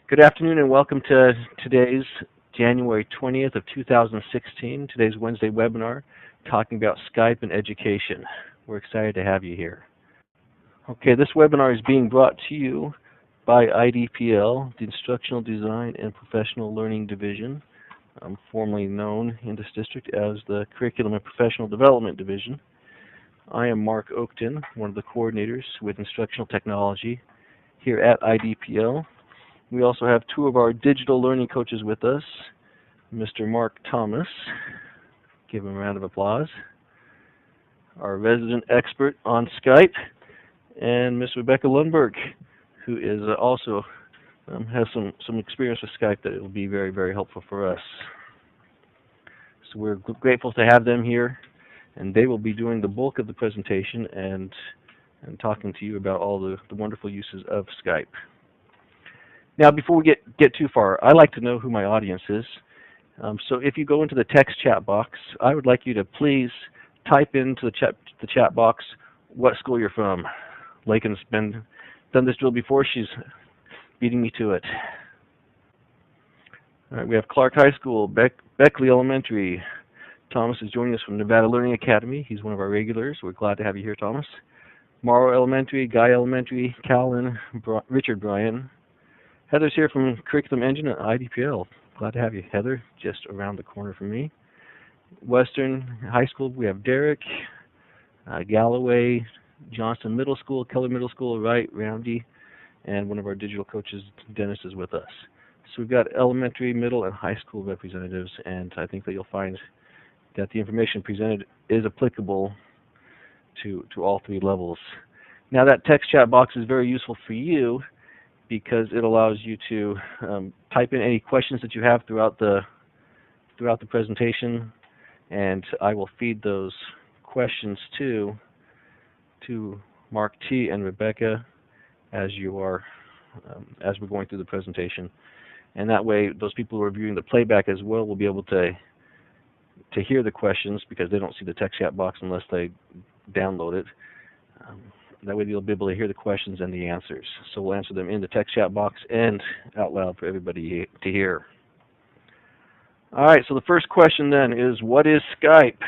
Good afternoon and welcome to today's January 20th of 2016, today's Wednesday webinar, talking about Skype and education. We're excited to have you here. Okay, this webinar is being brought to you by IDPL, the Instructional Design and Professional Learning Division, formerly known in this district as the Curriculum and Professional Development Division. I am Mark Oakton, one of the coordinators with Instructional Technology here at IDPL. We also have two of our digital learning coaches with us, Mr. Mark Thomas, give him a round of applause, our resident expert on Skype, and Ms. Rebecca Lundberg, who is also has some experience with Skype that it will be very, very helpful for us. So we're grateful to have them here, and they will be doing the bulk of the presentation and talking to you about all the wonderful uses of Skype. Now, before we get too far, I like to know who my audience is. So if you go into the text chat box, I would like you to please type into the chat box what school you're from. Lakin's done this drill before. She's beating me to it. All right, we have Clark High School, Beckley Elementary. Thomas is joining us from Nevada Learning Academy. He's one of our regulars. We're glad to have you here, Thomas. Morrow Elementary, Guy Elementary, Calvin, Richard Bryan. Heather's here from Curriculum Engine at IDPL. Glad to have you, Heather, just around the corner from me. Western High School, we have Derek, Galloway, Johnston Middle School, Keller Middle School, Wright, Roundy, and one of our digital coaches, Dennis, is with us. So we've got elementary, middle, and high school representatives, and I think that you'll find that the information presented is applicable to all three levels. Now that text chat box is very useful for you because it allows you to type in any questions that you have throughout the presentation, and I will feed those questions to Mark T. and Rebecca as we're going through the presentation. And that way, those people who are viewing the playback as well will be able to hear the questions because they don't see the text chat box unless they download it. That way you'll be able to hear the questions and the answers. So we'll answer them in the text chat box and out loud for everybody to hear. All right, so the first question then is, what is Skype?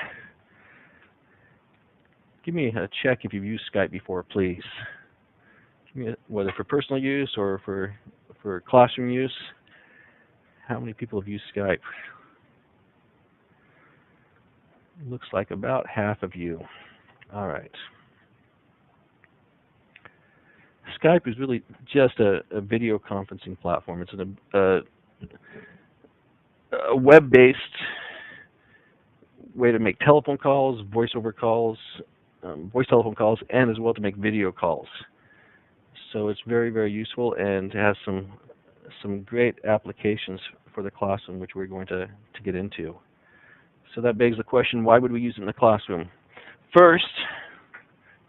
Give me a check if you've used Skype before, please. Give me whether for personal use or for classroom use. How many people have used Skype? Looks like about half of you. All right. Skype is really just a video conferencing platform. It's a web-based way to make telephone calls, voice telephone calls, and as well to make video calls. So it's very, very useful and has some great applications for the classroom, which we're going to get into. So that begs the question, why would we use it in the classroom? First,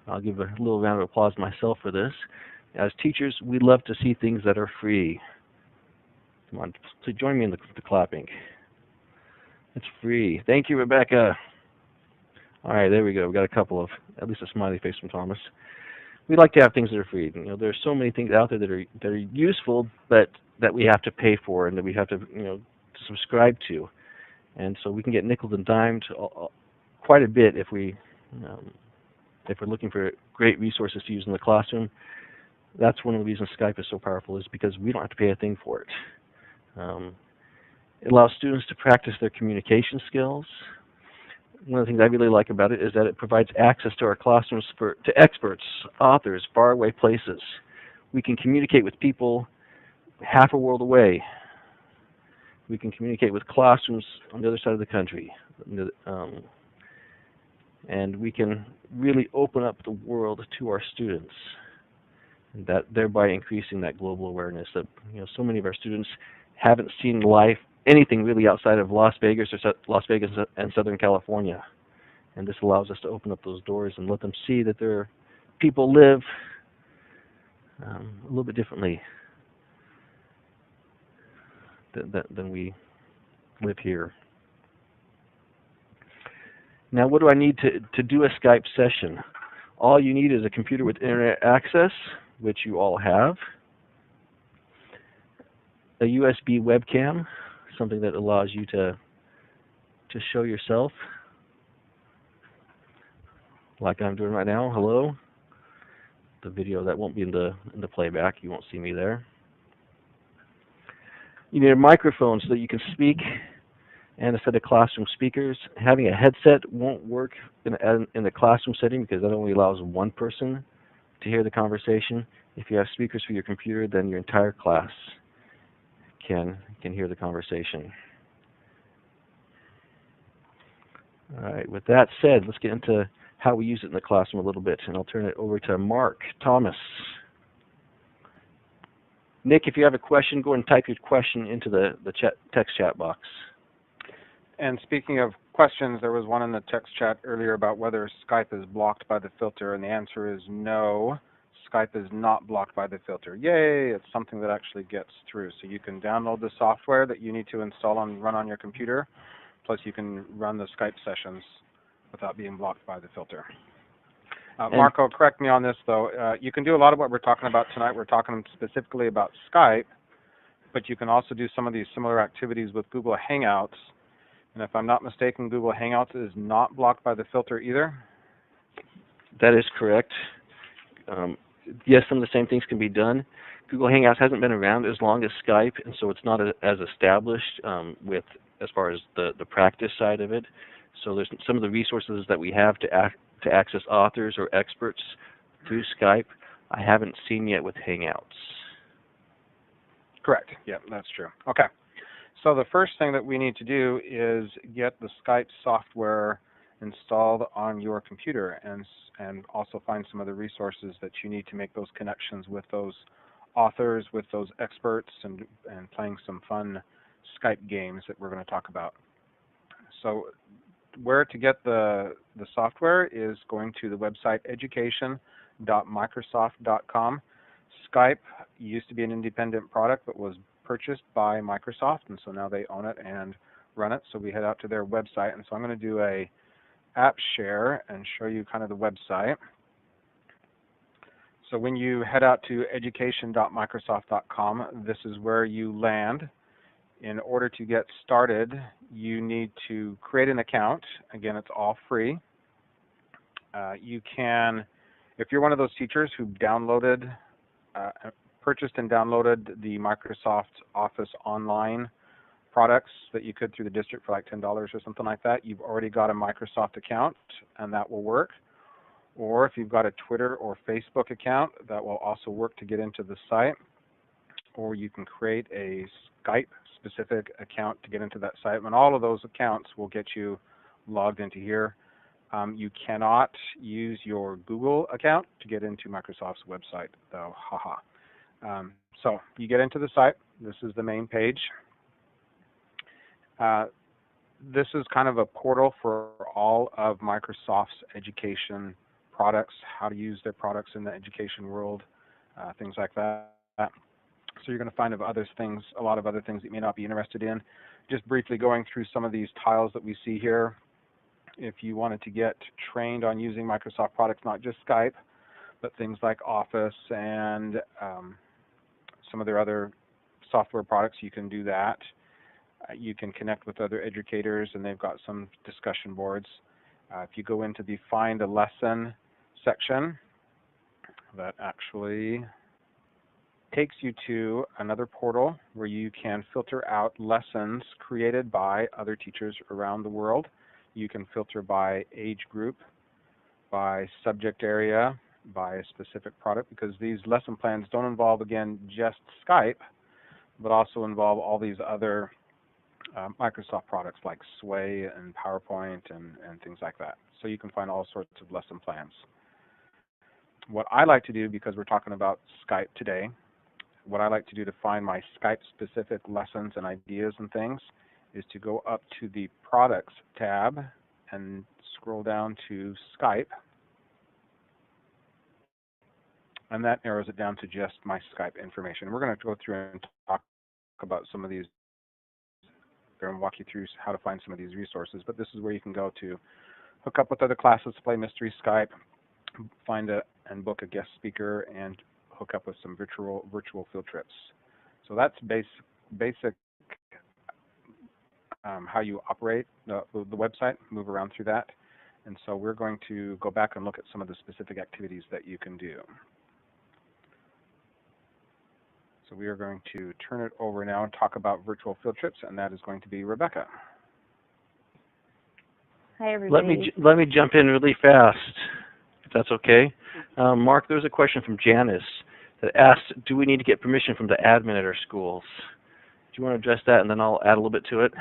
I'll give a little round of applause myself for this. As teachers, we love to see things that are free. Come on, so join me in the clapping. It's free. Thank you, Rebecca. All right, there we go. We got a couple of, at least a smiley face from Thomas. We like to have things that are free. You know, there's so many things out there that are useful, but that we have to pay for and that we have to subscribe to. And so we can get nickeled and dimed quite a bit if we're looking for great resources to use in the classroom. That's one of the reasons Skype is so powerful, is because we don't have to pay a thing for it. It allows students to practice their communication skills. One of the things I really like about it is that it provides access to our classrooms to experts, authors, faraway places. We can communicate with people half a world away. We can communicate with classrooms on the other side of the country. And we can really open up the world to our students, and that thereby increasing that global awareness that so many of our students haven't seen anything really outside of Las Vegas and Southern California. And this allows us to open up those doors and let them see that people live a little bit differently than we live here. Now, what do I need to do a Skype session? All you need is a computer with internet access, which you all have. a USB webcam, something that allows you to show yourself, like I'm doing right now. Hello. The video that won't be in the playback. You won't see me there. You need a microphone so that you can speak, and a set of classroom speakers. Having a headset won't work in the classroom setting because that only allows one person to hear the conversation. If you have speakers for your computer, then your entire class can hear the conversation. All right, with that said, let's get into how we use it in the classroom a little bit, and I'll turn it over to Mark Thomas. Nick, if you have a question, go and type your question into the text chat box. And speaking of questions, there was one in the text chat earlier about whether Skype is blocked by the filter, and the answer is no. Skype is not blocked by the filter. Yay! It's something that actually gets through. So you can download the software that you need to install and run on your computer, plus you can run the Skype sessions without being blocked by the filter. Marco, correct me on this, though. You can do a lot of what we're talking about tonight. We're talking specifically about Skype, but you can also do some of these similar activities with Google Hangouts. And if I'm not mistaken, Google Hangouts is not blocked by the filter either? That is correct. Yes, some of the same things can be done. Google Hangouts hasn't been around as long as Skype, and so it's not as established with as far as the practice side of it. So there's some of the resources that we have to access authors or experts through Skype I haven't seen yet with Hangouts. Correct. Yeah, that's true. Okay. So the first thing that we need to do is get the Skype software installed on your computer and also find some of the resources that you need to make those connections with those authors, with those experts, and playing some fun Skype games that we're going to talk about. So where to get the software is going to the website education.microsoft.com. Skype used to be an independent product but was purchased by Microsoft, and so now they own it and run it. So we head out to their website, and so I'm going to do a app share and show you kind of the website. So when you head out to education.microsoft.com, this is where you land. In order to get started, you need to create an account. Again, it's all free. You can, if you're one of those teachers who purchased and downloaded the Microsoft Office Online products that you could through the district for like $10 or something like that, you've already got a Microsoft account, and that will work. Or if you've got a Twitter or Facebook account, that will also work to get into the site. Or you can create a Skype-specific account to get into that site, and all of those accounts will get you logged into here. You cannot use your Google account to get into Microsoft's website, though. Haha. So you get into the site. This is the main page. This is kind of a portal for all of Microsoft's education products, how to use their products in the education world, things like that. So you're going to find a lot of other things that you may not be interested in. Just briefly going through some of these tiles that we see here. If you wanted to get trained on using Microsoft products, not just Skype, but things like Office and some of their other software products, you can do that. You can connect with other educators, and they've got some discussion boards. If you go into the Find a Lesson section, that actually takes you to another portal where you can filter out lessons created by other teachers around the world. You can filter by age group, by subject area, by a specific product, because these lesson plans don't involve, again, just Skype, but also involve all these other Microsoft products like Sway and PowerPoint and things like that. So you can find all sorts of lesson plans. What I like to do, because we're talking about Skype today, what I like to do to find my Skype-specific lessons and ideas and things is to go up to the Products tab and scroll down to Skype. And that narrows it down to just my Skype information. We're going to go through and talk about some of these and walk you through how to find some of these resources. But this is where you can go to hook up with other classes, play Mystery Skype, find and book a guest speaker, and hook up with some virtual field trips. So that's basic how you operate the website, move around through that. And so we're going to go back and look at some of the specific activities that you can do. So we are going to turn it over now and talk about virtual field trips, and that is going to be Rebecca. Hi, everybody. Let me jump in really fast, if that's okay. Mark, there's a question from Janice that asked, do we need to get permission from the admin at our schools? Do you want to address that, and then I'll add a little bit to it?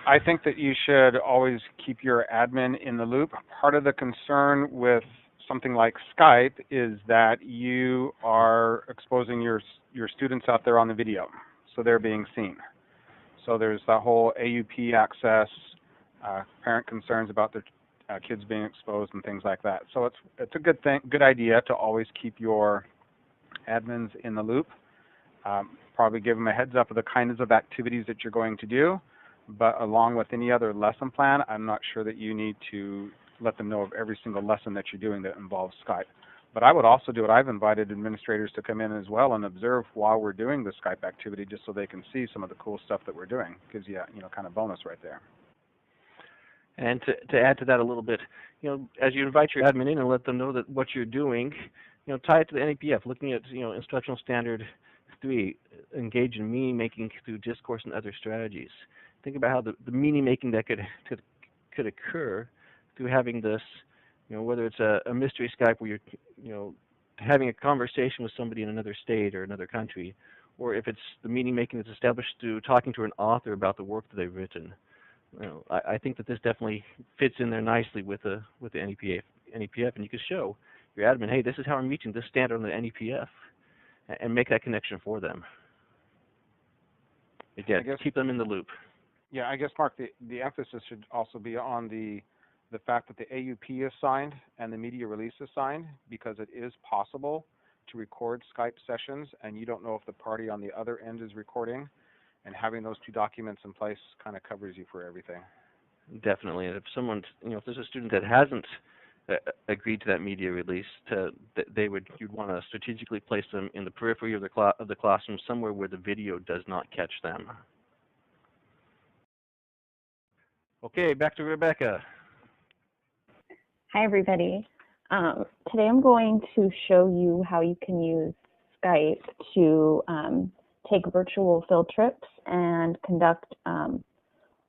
I think that you should always keep your admin in the loop. Part of the concern with something like Skype is that you are exposing your students out there on the video, so they're being seen. So there's that whole AUP access, parent concerns about their kids being exposed and things like that. So it's a good idea to always keep your admins in the loop. Probably give them a heads up of the kinds of activities that you're going to do, but along with any other lesson plan, I'm not sure that you need to let them know of every single lesson that you're doing that involves Skype. But I would also do it. I've invited administrators to come in as well and observe while we're doing the Skype activity, just so they can see some of the cool stuff that we're doing. Gives you, kind of bonus right there. And to add to that a little bit, as you invite your admin in and let them know that what you're doing, tie it to the NEPF, looking at, Instructional Standard 3, engage in meaning making through discourse and other strategies. Think about how the meaning making that could occur through having this, whether it's a mystery Skype where you're, having a conversation with somebody in another state or another country, or if it's the meaning making that's established through talking to an author about the work that they've written. I think that this definitely fits in there nicely with the NEPF, and you can show your admin, hey, this is how I'm reaching this standard on the NEPF, and make that connection for them. Again, keep them in the loop. Yeah, I guess, Mark, the emphasis should also be on the fact that the AUP is signed and the media release is signed, because it is possible to record Skype sessions and you don't know if the party on the other end is recording, and having those two documents in place kind of covers you for everything. Definitely. And if someone, if there's a student that hasn't agreed to that media release, you'd want to strategically place them in the periphery of the classroom, somewhere where the video does not catch them. Okay, back to Rebecca. Hi, everybody. Today I'm going to show you how you can use Skype to take virtual field trips and conduct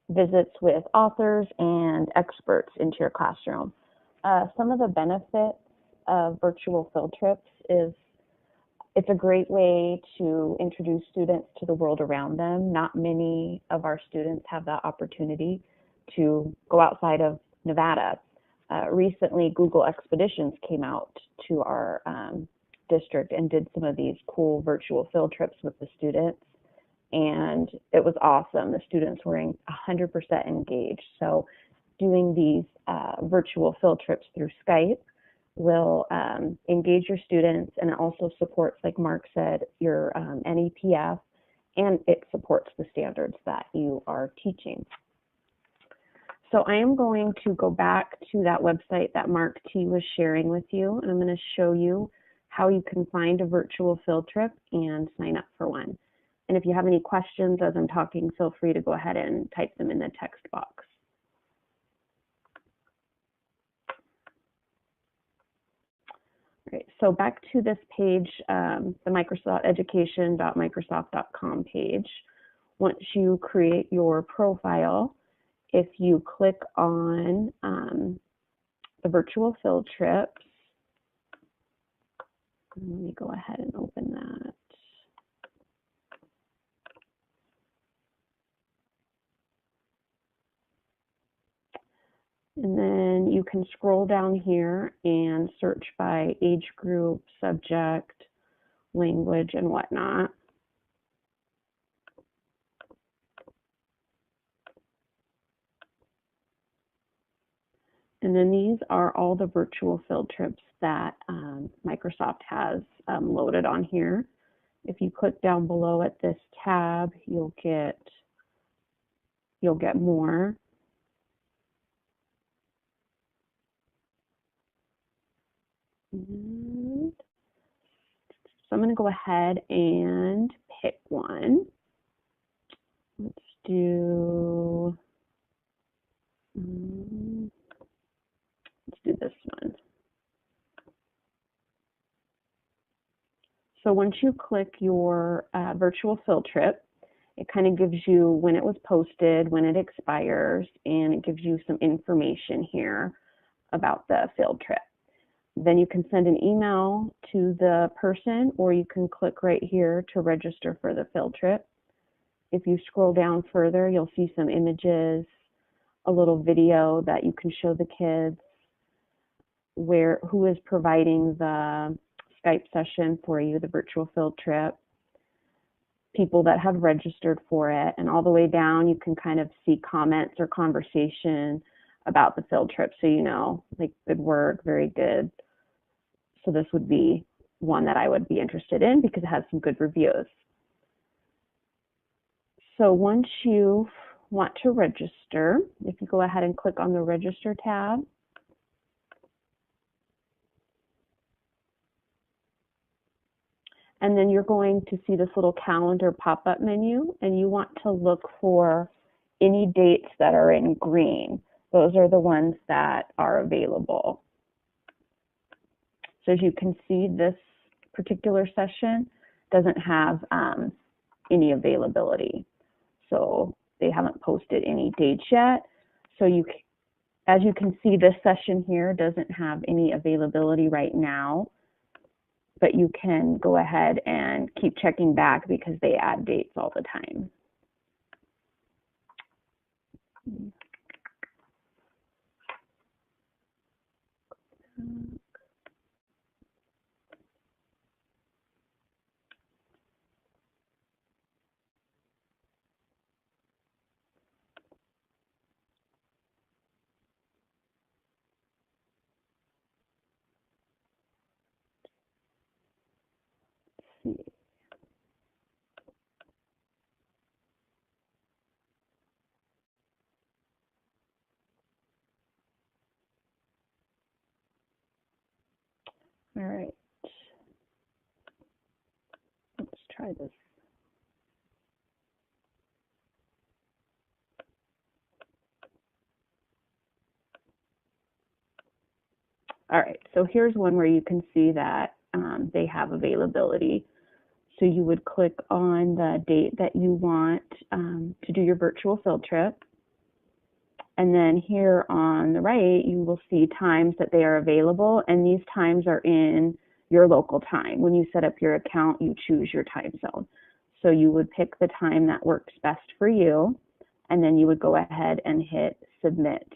visits with authors and experts into your classroom. Some of the benefits of virtual field trips is it's a great way to introduce students to the world around them. Not many of our students have that opportunity to go outside of Nevada. Recently, Google Expeditions came out to our district and did some of these cool virtual field trips with the students, and it was awesome. The students were 100% engaged. So doing these virtual field trips through Skype will engage your students, and it also supports, like Mark said, your NEPF, and it supports the standards that you are teaching. So I am going to go back to that website that Mark T. was sharing with you, and I'm going to show you how you can find a virtual field trip and sign up for one. And if you have any questions as I'm talking, feel free to go ahead and type them in the text box. All right, so back to this page, the Microsoft education.microsoft.com page. Once you create your profile, if you click on the virtual field trips, let me go ahead and open that. And then you can scroll down here and search by age group, subject, language, and whatnot. And then these are all the virtual field trips that Microsoft has loaded on here. If you click down below at this tab, you'll get more. And I'm going to go ahead and pick one. Let's do this one. So once you click your virtual field trip, it kind of gives you when it was posted, when it expires, and it gives you some information here about the field trip. Then you can send an email to the person, or you can click right here to register for the field trip. If you scroll down further, you'll see some images, a little video that you can show the kids who is providing the Skype session for you, the virtual field trip, people that have registered for it, and all the way down you can kind of see comments or conversation about the field trip, so you know, like, good work, very good. So this would be one that I would be interested in because it has some good reviews. So once you want to register, if you go ahead and click on the Register tab, and then you're going to see this little calendar pop-up menu, and you want to look for any dates that are in green. Those are the ones that are available. So as you can see, this particular session doesn't have any availability. So they haven't posted any dates yet. So as you can see, this session here doesn't have any availability right now, but you can go ahead and keep checking back because they add dates all the time. All right, let's try this. All right, so here's one where you can see that they have availability. So you would click on the date that you want to do your virtual field trip. And then here on the right, you will see times that they are available, and these times are in your local time. When you set up your account, you choose your time zone. So you would pick the time that works best for you, and then you would go ahead and hit submit.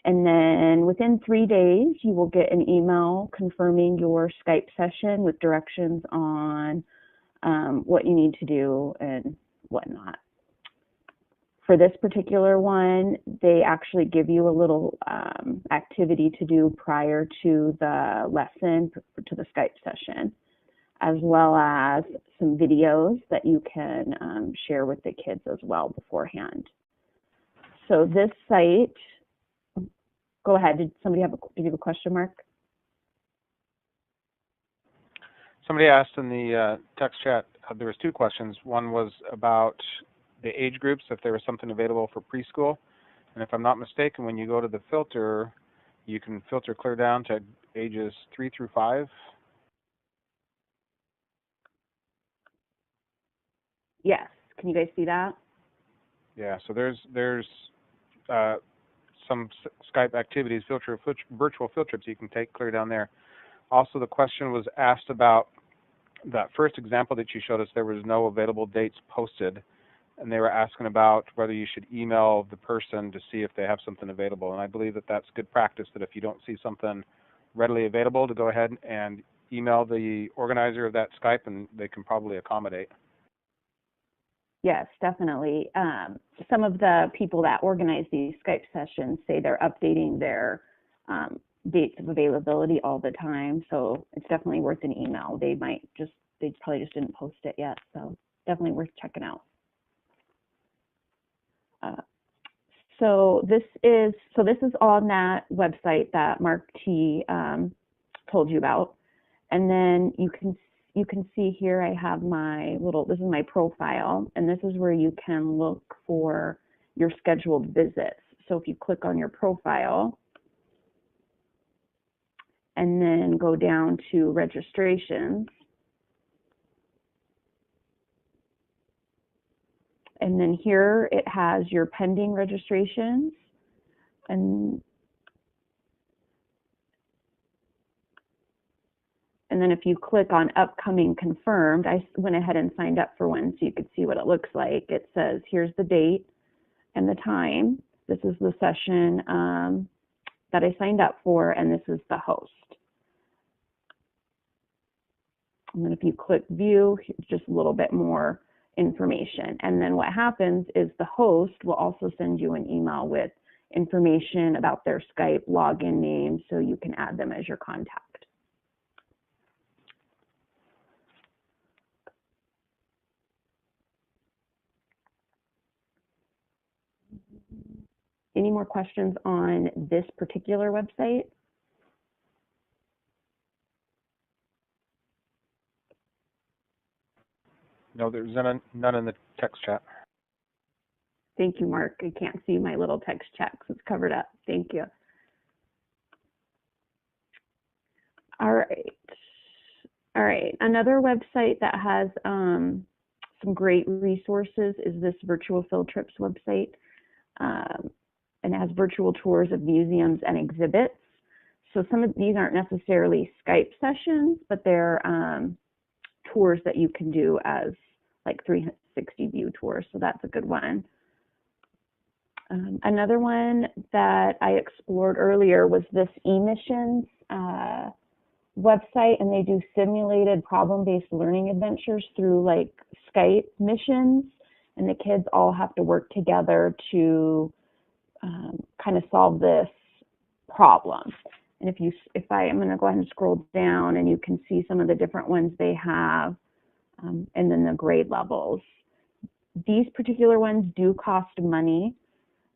And then within 3 days, you will get an email confirming your Skype session with directions on what you need to do and whatnot. For this particular one, they actually give you a little activity to do prior to the lesson, to the Skype session, as well as some videos that you can share with the kids as well beforehand. So this site, go ahead, did you have a question, Mark? Somebody asked in the text chat, there was 2 questions. One was about the age groups, if there was something available for preschool. And if I'm not mistaken, when you go to the filter, you can filter clear down to ages 3 through 5. Yes. Can you guys see that? Yeah, so there's some Skype activities, virtual field trips you can take clear down there. Also, the question was asked about that first example that you showed us. There was no available dates posted, and they were asking about whether you should email the person to see if they have something available. And I believe that that's good practice, that if you don't see something readily available, to go ahead and email the organizer of that Skype, and they can probably accommodate. Yes, definitely. Some of the people that organize these Skype sessions say they're updating their dates of availability all the time, so it's definitely worth an email. They probably just didn't post it yet, so definitely worth checking out. So this is on that website that Mark T told you about, and then you can see here I have this is my profile, and this is where you can look for your scheduled visits. So if you click on your profile and then go down to registrations, and then here it has your pending registrations, and then if you click on upcoming confirmed, I went ahead and signed up for one so you could see what it looks like. It says here's the date and the time. This is the session that I signed up for, and this is the host. And then if you click view, just a little bit more information. And then what happens is the host will also send you an email with information about their Skype login name so you can add them as your contact. Any more questions on this particular website? No, there's none in the text chat. Thank you, Mark. I can't see my little text chat because it's covered up. Thank you. All right. Another website that has some great resources is this Virtual Field Trips website. And it has virtual tours of museums and exhibits. So some of these aren't necessarily Skype sessions, but they're tours that you can do as like 360 view tours. So that's a good one. Another one that I explored earlier was this eMissions website, and they do simulated problem-based learning adventures through like Skype missions, and the kids all have to work together to kind of solve this problem. And I'm going to go ahead and scroll down, and you can see some of the different ones they have, and then the grade levels. These particular ones do cost money.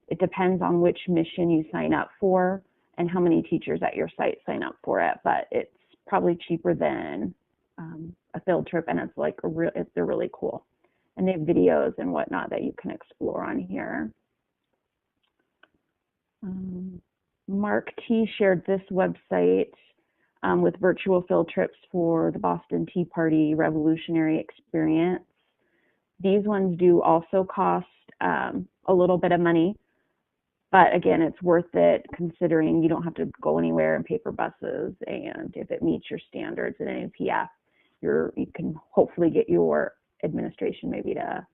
It depends on which mission you sign up for and how many teachers at your site sign up for it, but it's probably cheaper than a field trip, and they're really cool. And they have videos and whatnot that you can explore on here. Mark T. shared this website with virtual field trips for the Boston Tea Party Revolutionary Experience. These ones do also cost a little bit of money, but again, it's worth it considering you don't have to go anywhere and pay for buses, and if it meets your standards in NAPF, you can hopefully get your administration maybe to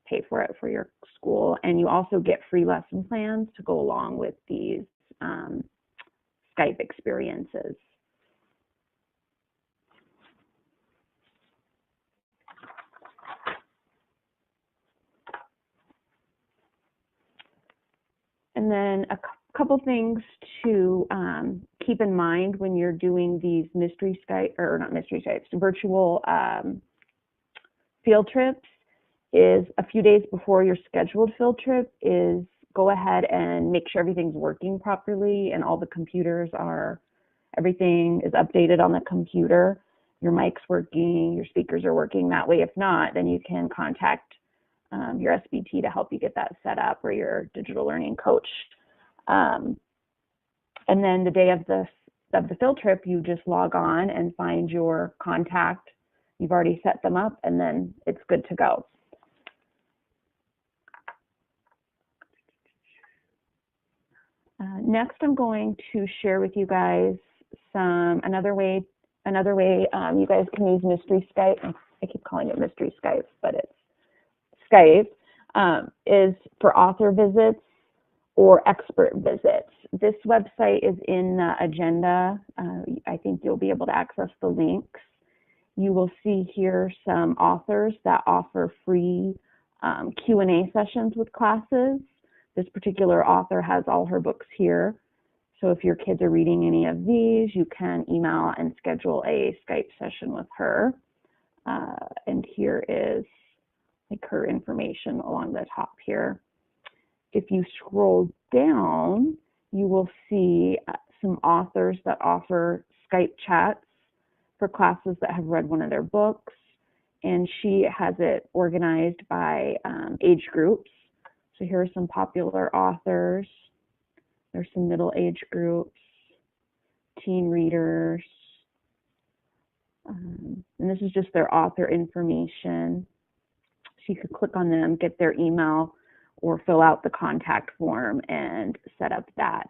pay for it for your school. And you also get free lesson plans to go along with these Skype experiences. And then a couple things to keep in mind when you're doing these virtual field trips is a few days before your scheduled field trip is go ahead and make sure everything's working properly and all the everything is updated on the computer. Your mic's working, your speakers are working. That way, if not, then you can contact your SBT to help you get that set up, or your digital learning coach. And then the day of the field trip, you just log on and find your contact. You've already set them up, and then it's good to go. Next, I'm going to share with you guys another way you guys can use Mystery Skype. I keep calling it Mystery Skype, but it's Skype, is for author visits or expert visits. This website is in the agenda. I think you'll be able to access the links. You will see here some authors that offer free Q&A sessions with classes. This particular author has all her books here. So if your kids are reading any of these, you can email and schedule a Skype session with her. And here is like her information along the top here. If you scroll down, you will see some authors that offer Skype chats for classes that have read one of their books, and she has it organized by age groups. So here are some popular authors. There's some middle age groups, teen readers, and this is just their author information. So you could click on them, get their email, or fill out the contact form and set up that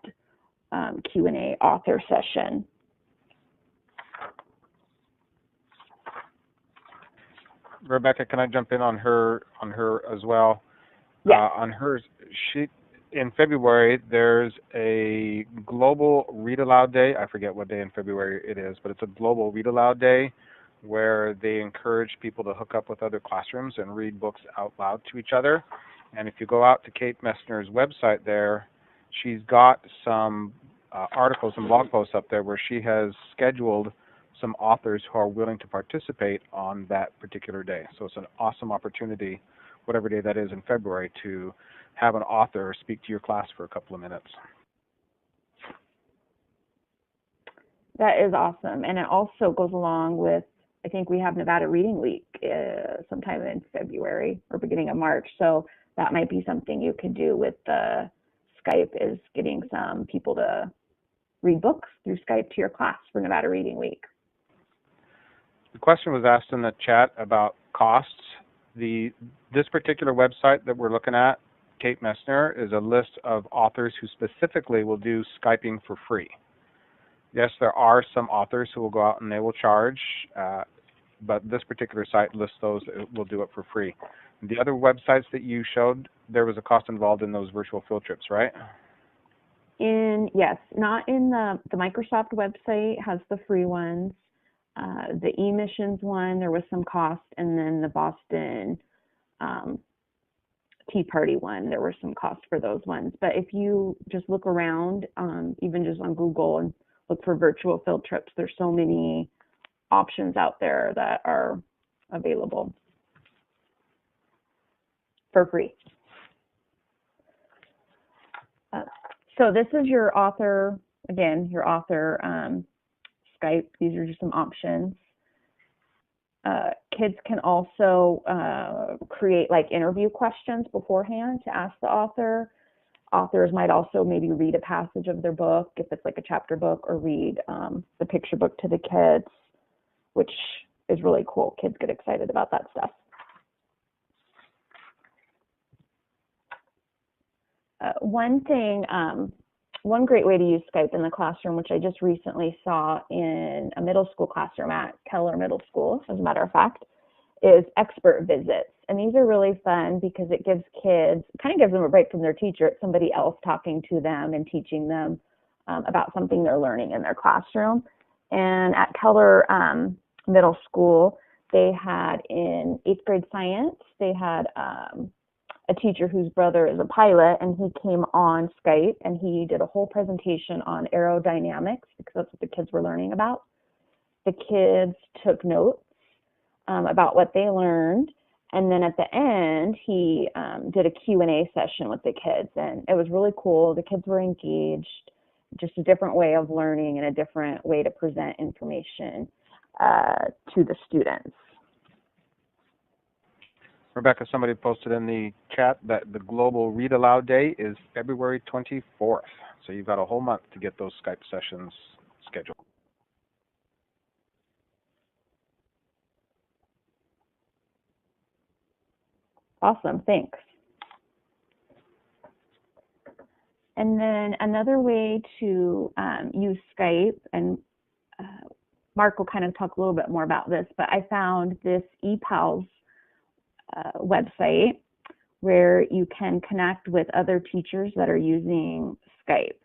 Q&A author session. Rebecca, can I jump in on her as well? Yeah. On hers, in February, there's a global read aloud day. I forget what day in February it is, but it's a global read aloud day where they encourage people to hook up with other classrooms and read books out loud to each other. And if you go out to Kate Messner's website there, she's got some articles and blog posts up there where she has scheduled some authors who are willing to participate on that particular day. So it's an awesome opportunity, whatever day that is in February, to have an author speak to your class for a couple of minutes. That is awesome. And it also goes along with, I think we have Nevada Reading Week sometime in February or beginning of March. So that might be something you could do with the Skype, is getting some people to read books through Skype to your class for Nevada Reading Week. The question was asked in the chat about costs. This particular website that we're looking at, Kate Messner, is a list of authors who specifically will do Skyping for free. Yes, there are some authors who will go out and they will charge, but this particular site lists those that will do it for free. The other websites that you showed, there was a cost involved in those virtual field trips, right? Yes, not in the Microsoft website has the free ones. The eMissions one, there was some cost, and then the Boston Tea Party one, there were some cost for those ones. But if you just look around, even just on Google, and look for virtual field trips, there's so many options out there that are available for free. So this is your author, again, your author Skype. These are just some options. Kids can also create like interview questions beforehand to ask the author. Authors might also maybe read a passage of their book, if it's like a chapter book, or read the picture book to the kids, which is really cool. Kids get excited about that stuff. One great way to use Skype in the classroom, which I just recently saw in a middle school classroom at Keller Middle School, as a matter of fact, is expert visits. And these are really fun because it gives kids, kind of gives them a break from their teacher. It's somebody else talking to them and teaching them about something they're learning in their classroom. And at Keller Middle School, they had in 8th grade science, they had a teacher whose brother is a pilot, and he came on Skype and he did a whole presentation on aerodynamics because that's what the kids were learning about. The kids took notes about what they learned, and then at the end he did a Q&A session with the kids, and it was really cool. The kids were engaged, just a different way of learning and a different way to present information to the students. Rebecca, somebody posted in the chat that the Global Read Aloud Day is February 24th. So you've got a whole month to get those Skype sessions scheduled. Awesome, thanks. And then another way to use Skype, and Mark will kind of talk a little bit more about this, but I found this ePals website where you can connect with other teachers that are using Skype.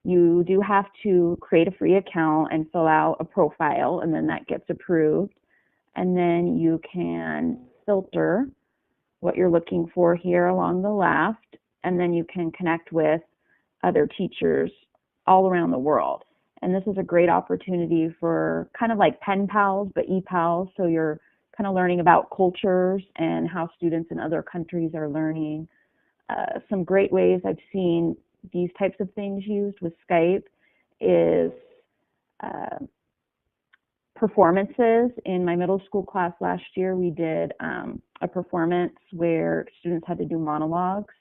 You do have to create a free account and fill out a profile, and then that gets approved. And then you can filter what you're looking for here along the left, and then you can connect with other teachers all around the world. And this is a great opportunity for kind of like pen pals, but ePals, so you're kind of learning about cultures and how students in other countries are learning. Some great ways I've seen these types of things used with Skype is performances. In my middle school class last year, we did a performance where students had to do monologues.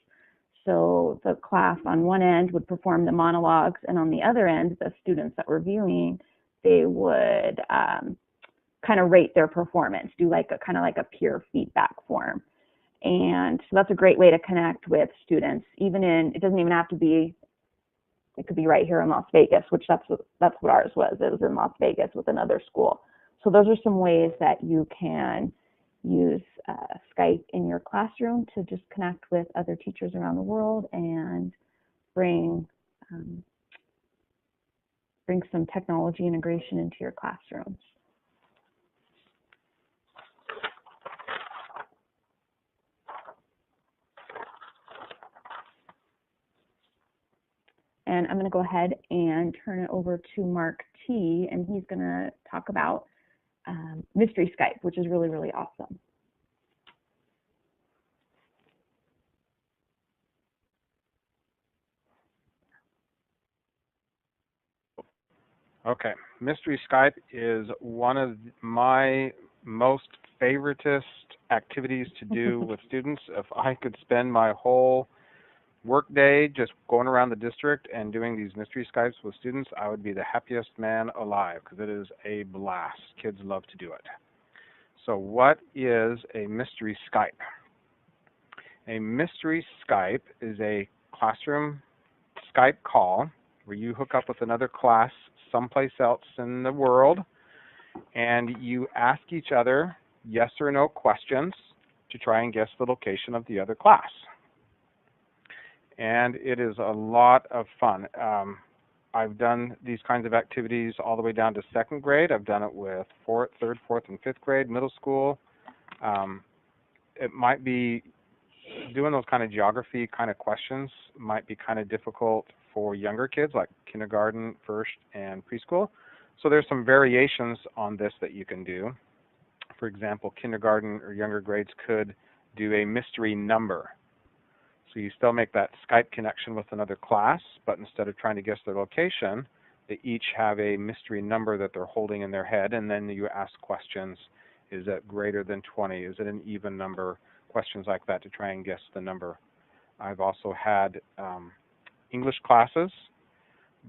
So the class on one end would perform the monologues, and on the other end, the students that were viewing, they would kind of rate their performance, do like a kind of like a peer feedback form. And so that's a great way to connect with students, even in, it doesn't even have to be, it could be right here in Las Vegas, which that's what ours was. It was in Las Vegas with another school. So those are some ways that you can use Skype in your classroom to just connect with other teachers around the world and bring some technology integration into your classrooms. And I'm going to go ahead and turn it over to Mark T, and he's going to talk about Mystery Skype, which is really, really awesome. Okay, Mystery Skype is one of my most favoritist activities to do with students. If I could spend my whole work day just going around the district and doing these Mystery Skypes with students, I would be the happiest man alive, because it is a blast. Kids love to do it. So what is a Mystery Skype? A Mystery Skype is a classroom Skype call where you hook up with another class someplace else in the world, and you ask each other yes or no questions to try and guess the location of the other class. And it is a lot of fun. I've done these kinds of activities all the way down to second grade. I've done it with third, fourth, and fifth grade, middle school. It might be doing those kind of geography kind of questions might be kind of difficult for younger kids like kindergarten, first, and preschool. So there's some variations on this that you can do. For example, kindergarten or younger grades could do a mystery number. So you still make that Skype connection with another class, but instead of trying to guess their location, they each have a mystery number that they're holding in their head, and then you ask questions. Is it greater than 20? Is it an even number? Questions like that to try and guess the number. I've also had English classes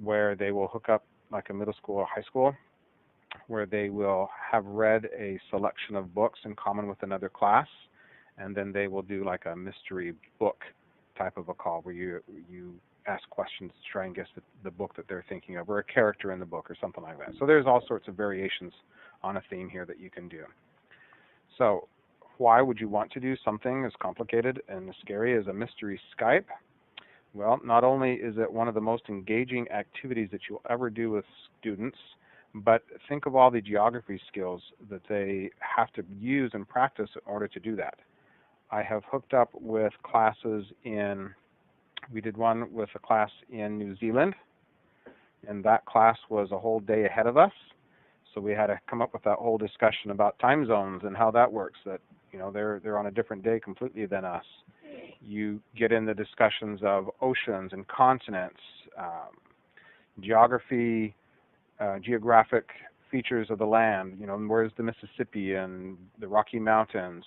where they will hook up like a middle school or high school, where they will have read a selection of books in common with another class, and then they will do like a mystery book type of a call where you ask questions to try and guess the book that they're thinking of, or a character in the book or something like that. So there's all sorts of variations on a theme here that you can do. So why would you want to do something as complicated and as scary as a Mystery Skype? Well, not only is it one of the most engaging activities that you'll ever do with students, but think of all the geography skills that they have to use and practice in order to do that. I have hooked up with classes we did one with a class in New Zealand, and that class was a whole day ahead of us. So we had to come up with that whole discussion about time zones and how that works, that they're on a different day completely than us. You get in the discussions of oceans and continents, geography, geographic features of the land, where's the Mississippi and the Rocky Mountains,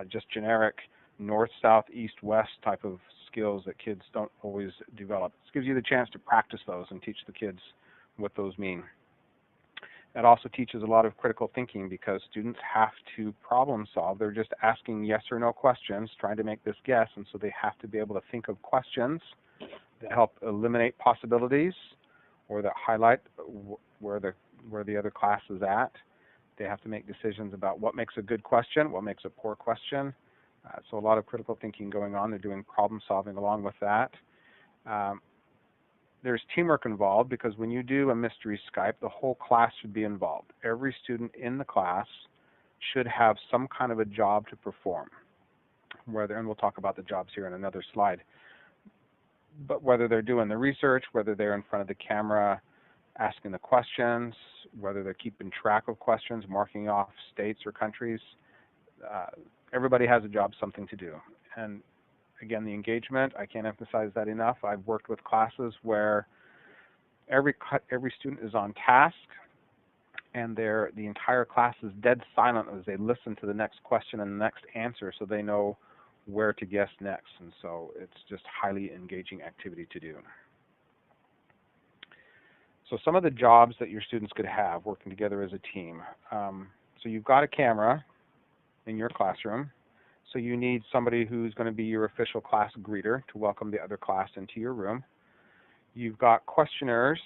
just generic north, south, east, west type of skills that kids don't always develop. This gives you the chance to practice those and teach the kids what those mean. It also teaches a lot of critical thinking because students have to problem solve. They're just asking yes or no questions, trying to make this guess, and so they have to be able to think of questions that help eliminate possibilities or that highlight where the other class is at. They have to make decisions about what makes a good question, what makes a poor question. So a lot of critical thinking going on. They're doing problem solving along with that. There's teamwork involved because when you do a Mystery Skype, the whole class should be involved. Every student in the class should have some kind of a job to perform. And we'll talk about the jobs here in another slide. But whether they're doing the research, whether they're in front of the camera asking the questions, whether they're keeping track of questions, marking off states or countries, everybody has a job, something to do. And again, the engagement, I can't emphasize that enough. I've worked with classes where every student is on task, and the entire class is dead silent as they listen to the next question and the next answer, so they know where to guess next. And so it's just highly engaging activity to do. So some of the jobs that your students could have working together as a team. So you've got a camera in your classroom, so you need somebody who's going to be your official class greeter to welcome the other class into your room. You've got questioners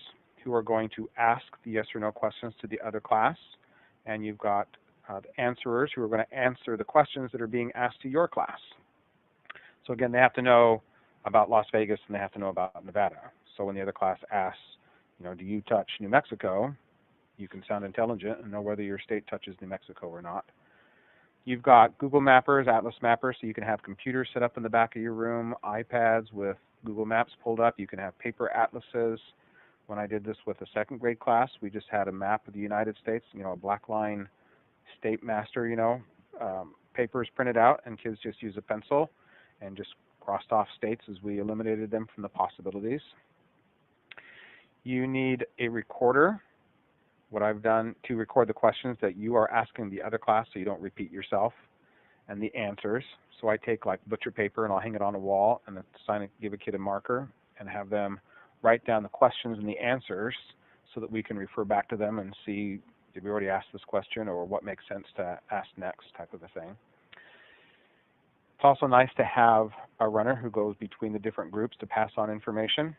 who are going to ask the yes or no questions to the other class, and you've got the answerers who are going to answer the questions that are being asked to your class. So again, they have to know about Las Vegas and they have to know about Nevada. So when the other class asks, do you touch New Mexico? You can sound intelligent and know whether your state touches New Mexico or not. You've got Google Mappers, Atlas Mappers, so you can have computers set up in the back of your room, iPads with Google Maps pulled up. You can have paper atlases. When I did this with a second grade class, we just had a map of the United States, a black line state master, papers printed out, and kids just use a pencil and just crossed off states as we eliminated them from the possibilities. You need a recorder. What I've done to record the questions that you are asking the other class so you don't repeat yourself, and the answers. So I take like butcher paper and I'll hang it on a wall and then give a kid a marker and have them write down the questions and the answers so that we can refer back to them and see, did we already ask this question or what makes sense to ask next, type of a thing. It's also nice to have a runner who goes between the different groups to pass on information,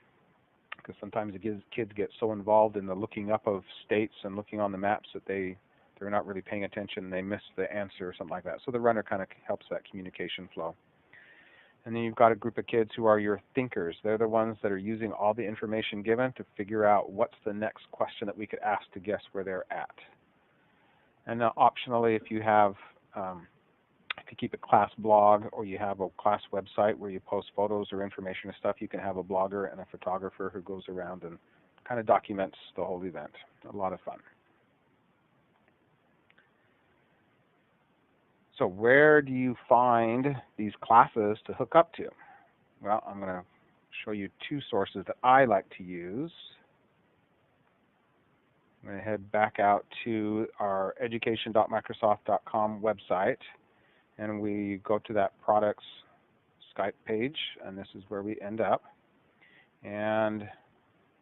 because sometimes kids get so involved in the looking up of states and looking on the maps that they're not really paying attention and they miss the answer or something like that. So the runner kind of helps that communication flow. And then you've got a group of kids who are your thinkers. They're the ones that are using all the information given to figure out what's the next question that we could ask to guess where they're at. And now optionally, if you have if you keep a class blog or you have a class website where you post photos or information and stuff, you can have a blogger and a photographer who goes around and kind of documents the whole event. A lot of fun. So where do you find these classes to hook up to? Well, I'm going to show you two sources that I like to use. I'm going to head back out to our education.microsoft.com website, and we go to that products Skype page, and this is where we end up. And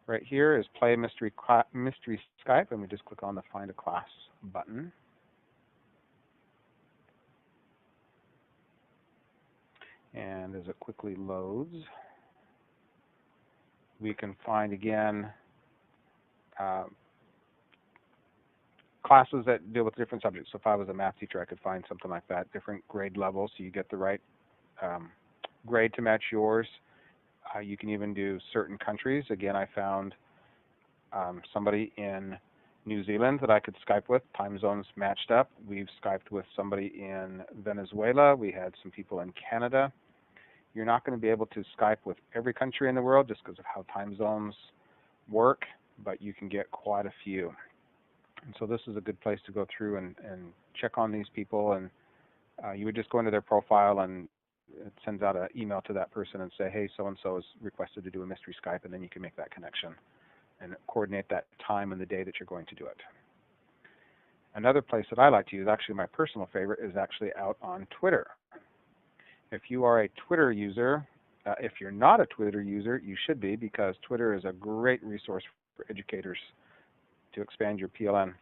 right here is Play Mystery Skype, and we just click on the Find a Class button. And as it quickly loads, we can find again classes that deal with different subjects. So if I was a math teacher, I could find something like that, different grade levels, so you get the right grade to match yours. You can even do certain countries. Again, I found somebody in New Zealand that I could Skype with. Time zones matched up. We've Skyped with somebody in Venezuela. We had some people in Canada. You're not going to be able to Skype with every country in the world just because of how time zones work, but you can get quite a few. And so this is a good place to go through and check on these people. And you would just go into their profile, and it sends out an email to that person and say, hey, so-and-so is requested to do a mystery Skype, and then you can make that connection and coordinate that time and the day that you're going to do it. Another place that I like to use, actually my personal favorite, is actually out on Twitter. If you are a Twitter user, if you're not a Twitter user, you should be, because Twitter is a great resource for educators to expand your PLN.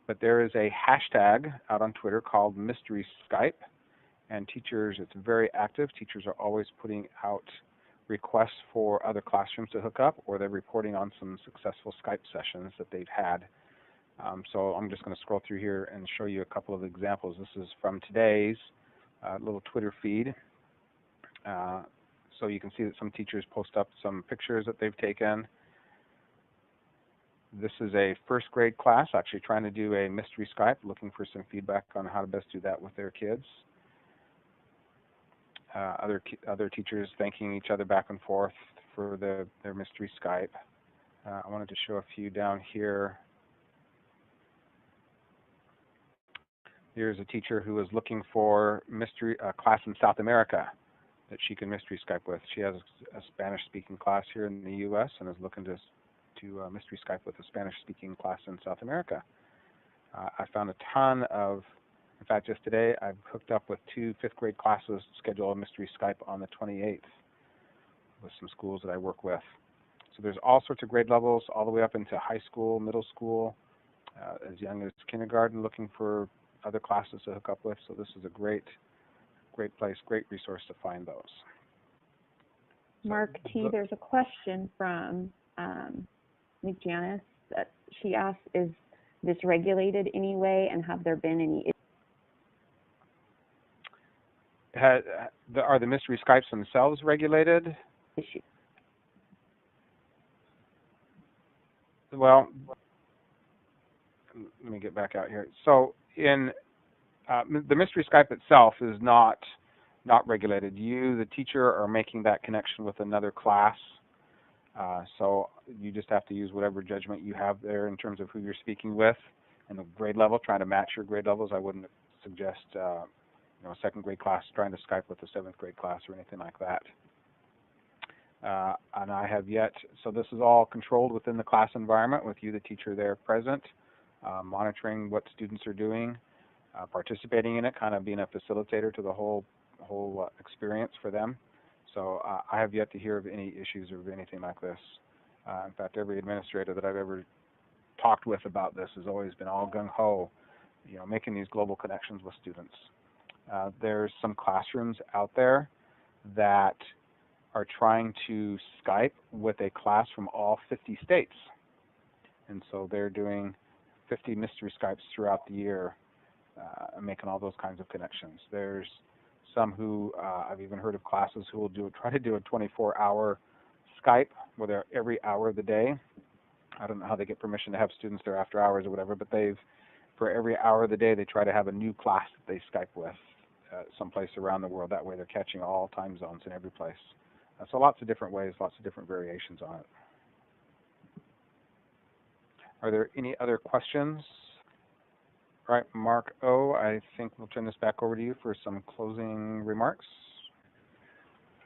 But there is a hashtag out on Twitter called Mystery Skype, and teachers, it's very active. Teachers are always putting out requests for other classrooms to hook up, or they're reporting on some successful Skype sessions that they've had. So I'm just going to scroll through here and show you a couple of examples. This is from today's little Twitter feed. So you can see that some teachers post up some pictures that they've taken. This is a first grade class actually trying to do a mystery Skype, looking for some feedback on how to best do that with their kids. Other teachers thanking each other back and forth for their mystery Skype. I wanted to show a few down here. Here's a teacher who is looking for a class in South America that she can mystery Skype with. She has a Spanish-speaking class here in the U.S. and is looking to to Mystery Skype with a Spanish-speaking class in South America. I found a ton of, in fact, just today I've hooked up with 2 5th-grade classes to schedule a Mystery Skype on the 28th with some schools that I work with. So there's all sorts of grade levels, all the way up into high school, middle school, as young as kindergarten, looking for other classes to hook up with. So this is a great place, great resource to find those. Mark T., there's a question from Janice that she asks, is this regulated anyway, and have there been any Are the Mystery Skypes themselves regulated? issues? Well, let me get back out here. So in the Mystery Skype itself is not regulated. You, the teacher, are making that connection with another class. So you just have to use whatever judgment you have there in terms of who you're speaking with and the grade level, trying to match your grade levels. I wouldn't suggest a 2nd grade class trying to Skype with a 7th grade class or anything like that. And I have yet, so this is all controlled within the class environment with you, the teacher, there present, monitoring what students are doing, participating in it, kind of being a facilitator to the whole experience for them. So I have yet to hear of any issues or anything like this. In fact, every administrator that I've ever talked with about this has always been all gung-ho, making these global connections with students. There's some classrooms out there that are trying to Skype with a class from all 50 states. And so they're doing 50 Mystery Skypes throughout the year, making all those kinds of connections. There's some who, I've even heard of classes who will try to do a 24-hour Skype where they're every hour of the day. I don't know how they get permission to have students there after hours or whatever, but for every hour of the day, they try to have a new class that they Skype with someplace around the world. That way they're catching all time zones in every place. So lots of different ways, lots of different variations on it. Are there any other questions? All right, Mark O., I think we'll turn this back over to you for some closing remarks.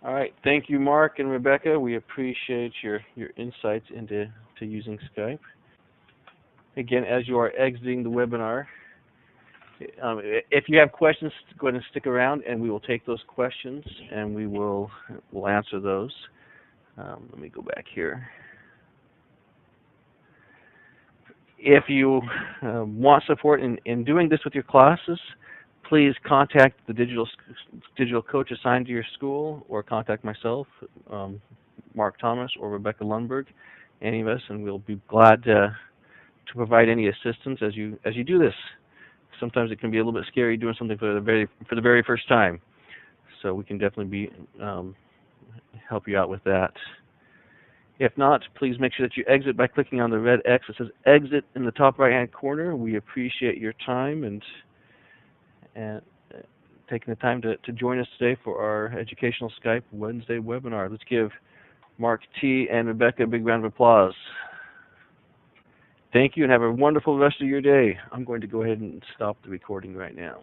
All right, thank you, Mark and Rebecca. We appreciate your insights into using Skype. Again, as you are exiting the webinar, if you have questions, go ahead and stick around, and we will take those questions, and we'll answer those. Let me go back here. If you want support in doing this with your classes, please contact the digital coach assigned to your school, or contact myself, Mark Thomas, or Rebecca Lundberg, any of us, and we'll be glad to provide any assistance as you do this. Sometimes it can be a little bit scary doing something for the very first time, so we can definitely help you out with that. If not, please make sure that you exit by clicking on the red X that says exit in the top right-hand corner. We appreciate your time and taking the time to join us today for our Educational Skype Wednesday webinar. Let's give Mark T. and Rebecca a big round of applause. Thank you, and have a wonderful rest of your day. I'm going to go ahead and stop the recording right now.